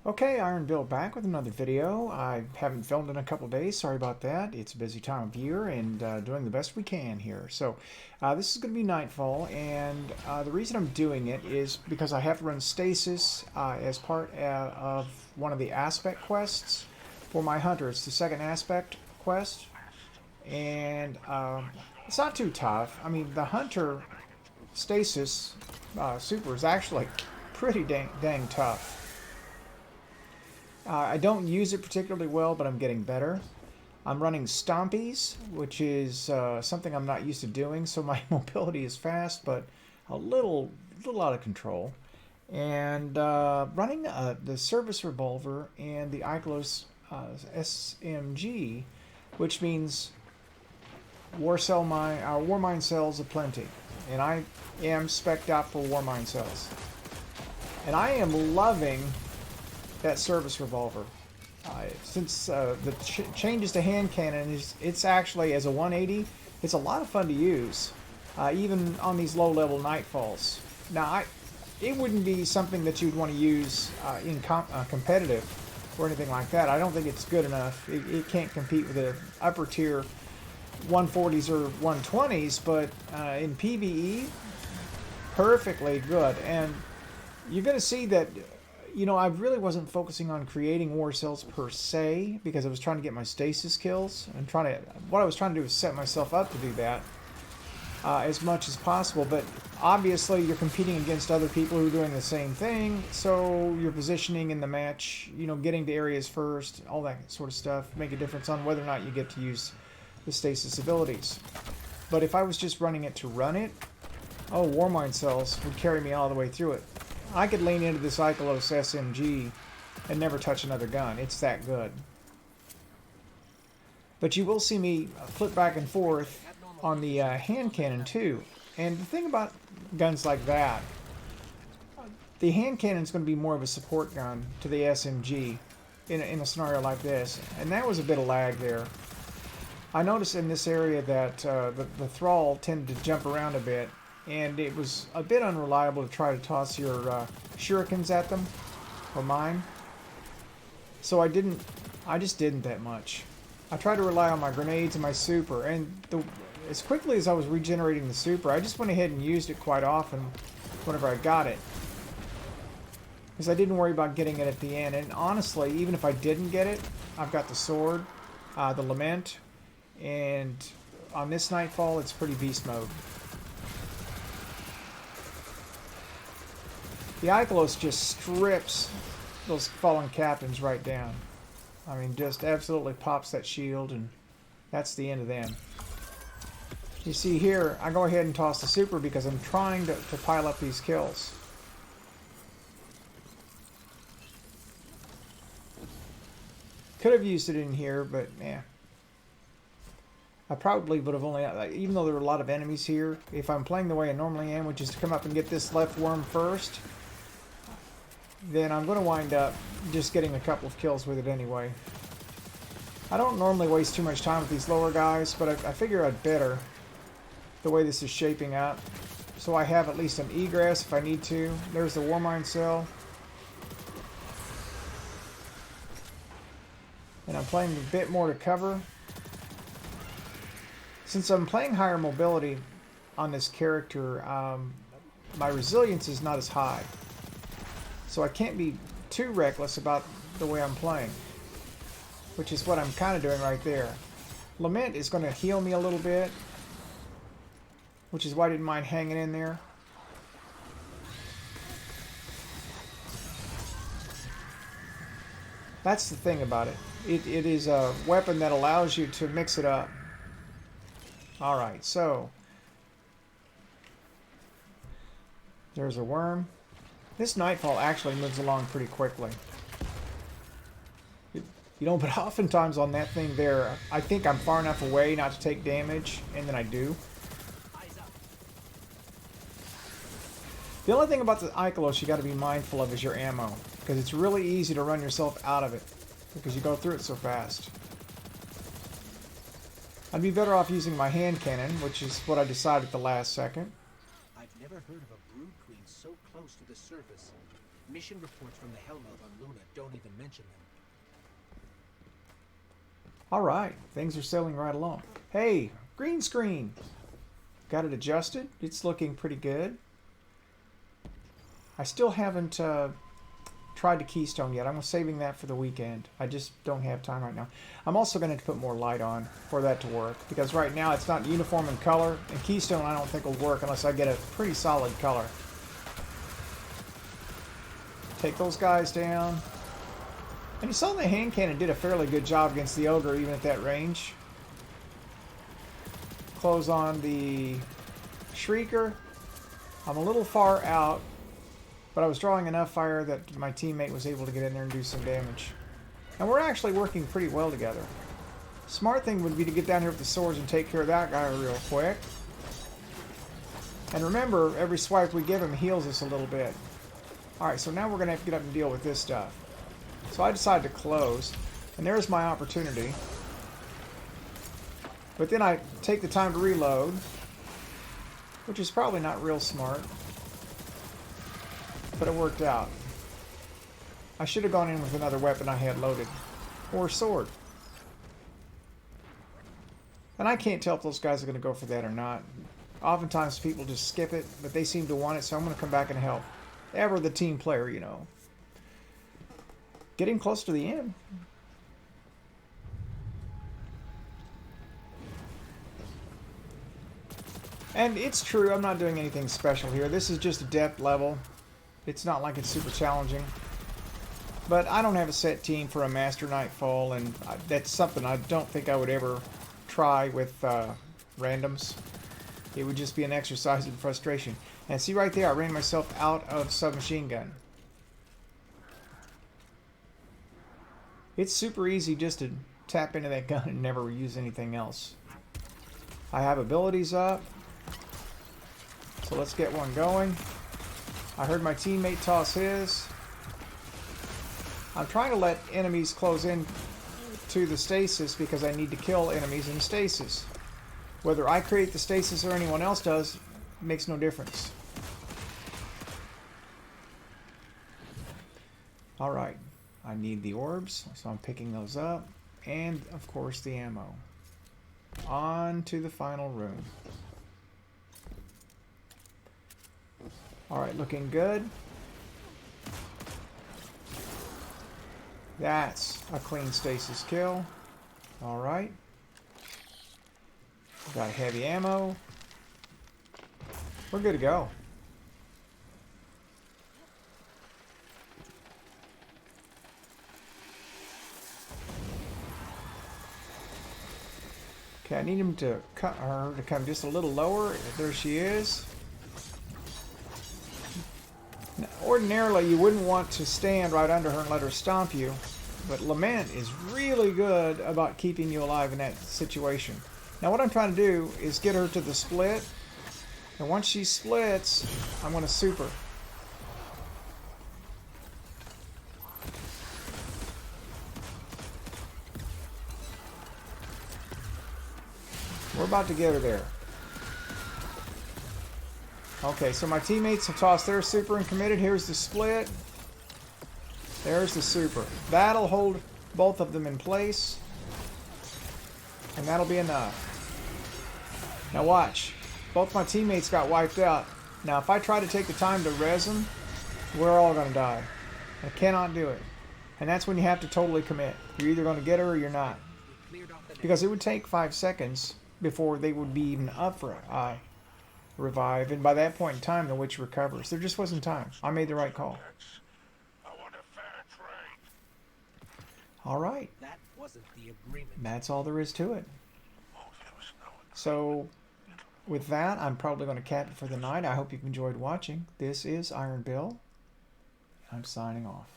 Okay, Iron Bill back with another video. I haven't filmed in a couple days. Sorry about that. It's a busy time of year and doing the best we can here. So this is going to be Nightfall, and the reason I'm doing it is because I have to run stasis as part of one of the aspect quests for my hunter. It's the second aspect quest, and it's not too tough. I mean, the hunter stasis super is actually pretty dang tough. I don't use it particularly well, but I'm getting better. I'm running Stompees, which is something I'm not used to doing, so my mobility is fast, but a little out of control. And running the service Revolver and the Ikelos SMG, which means Warmind cells aplenty. And I am spec'd out for Warmind cells. And I am loving that service Revolver. Since the changes to hand cannon, it's actually, as a 180, it's a lot of fun to use, even on these low-level Nightfalls. Now, it wouldn't be something that you'd want to use in competitive or anything like that. I don't think it's good enough. It can't compete with the upper-tier 140s or 120s, but in PvE, perfectly good. And you're going to see that, you know, I really wasn't focusing on creating war cells per se, because I was trying to get my stasis kills and what I was trying to do was set myself up to do that as much as possible. But obviously you're competing against other people who are doing the same thing, so your positioning in the match, you know, getting to areas first, all that sort of stuff make a difference on whether or not you get to use the stasis abilities. But if I was just running it to run it, oh, Warmind cells would carry me all the way through it. I could lean into this Ikelos SMG and never touch another gun. It's that good. But you will see me flip back and forth on the hand cannon too. And the thing about guns like that, the hand cannon is going to be more of a support gun to the SMG in a scenario like this. And that was a bit of lag there. I noticed in this area that the thrall tended to jump around a bit, and it was a bit unreliable to try to toss your shurikens at them, or mine. So I just didn't that much. I tried to rely on my grenades and my super, and as quickly as I was regenerating the super, I just went ahead and used it quite often whenever I got it. Because I didn't worry about getting it at the end, and honestly, even if I didn't get it, I've got the sword, the Lament, and on this Nightfall, it's pretty beast mode. The Ikelos just strips those fallen captains right down. I mean, just absolutely pops that shield, and that's the end of them. You see here, I go ahead and toss the super because I'm trying to pile up these kills. Could have used it in here, but yeah. I probably would have only, even though there are a lot of enemies here, if I'm playing the way I normally am, which is to come up and get this left worm first, then I'm going to wind up just getting a couple of kills with it anyway. I don't normally waste too much time with these lower guys, but I figure I'd better, the way this is shaping up. So I have at least an egress if I need to. There's the Warmind cell. And I'm playing a bit more to cover. Since I'm playing higher mobility on this character, my resilience is not as high. So I can't be too reckless about the way I'm playing, which is what I'm kind of doing right there. Lament is going to heal me a little bit, which is why I didn't mind hanging in there. That's the thing about it. It is a weapon that allows you to mix it up. Alright, so there's a worm. This Nightfall actually moves along pretty quickly. You know, but oftentimes on that thing there, I think I'm far enough away not to take damage, and then I do. The only thing about the Ikelos you got to be mindful of is your ammo, because it's really easy to run yourself out of it, because you go through it so fast. I'd be better off using my hand cannon, which is what I decided at the last second. I've never heard of a brood queen so close to the surface. Mission reports from the Hellmouth on Luna don't even mention them. Alright, things are sailing right along. Hey, green screen! Got it adjusted. It's looking pretty good. I still haven't tried the keystone yet. I'm saving that for the weekend. I just don't have time right now. I'm also going to put more light on for that to work, because right now it's not uniform in color, and keystone I don't think will work unless I get a pretty solid color. Take those guys down. And you saw the hand cannon did a fairly good job against the ogre even at that range. Close on the shrieker. I'm a little far out, but I was drawing enough fire that my teammate was able to get in there and do some damage. And we're actually working pretty well together. Smart thing would be to get down here with the swords and take care of that guy real quick. And remember, every swipe we give him heals us a little bit. Alright, so now we're going to have to get up and deal with this stuff. So I decided to close, and there's my opportunity. But then I take the time to reload, which is probably not real smart. But it worked out. I should have gone in with another weapon I had loaded. Or a sword. And I can't tell if those guys are going to go for that or not. Oftentimes people just skip it, but they seem to want it, so I'm going to come back and help. Ever the team player, you know. Getting close to the end. And it's true, I'm not doing anything special here. This is just a depth level. It's not like it's super challenging. But I don't have a set team for a Master Nightfall, and that's something I don't think I would ever try with randoms. It would just be an exercise in frustration. And see right there, I ran myself out of submachine gun. It's super easy just to tap into that gun and never use anything else. I have abilities up. So let's get one going. I heard my teammate toss his. I'm trying to let enemies close in to the stasis because I need to kill enemies in stasis. Whether I create the stasis or anyone else does, makes no difference. Alright, I need the orbs, so I'm picking those up. And, of course, the ammo. On to the final room. Alright, looking good. That's a clean stasis kill. Alright. Got heavy ammo. We're good to go. Okay, I need him to her to come just a little lower. There she is. Now, ordinarily, you wouldn't want to stand right under her and let her stomp you, but Lament is really good about keeping you alive in that situation. Now, what I'm trying to do is get her to the split, and once she splits, I'm going to super. We're about to get her there. Okay, so my teammates have tossed their super and committed. Here's the split. There's the super. That'll hold both of them in place. And that'll be enough. Now watch. Both my teammates got wiped out. Now if I try to take the time to res them, we're all going to die. I cannot do it. And that's when you have to totally commit. You're either going to get her or you're not. Because it would take 5 seconds before they would be even up for a revive, and by that point in time the witch recovers. There just wasn't time. I made the right call. Alright. That wasn't the agreement. That's all there is to it. So with that, I'm probably going to cap it for the night. I hope you've enjoyed watching. This is Iron Bill. I'm signing off.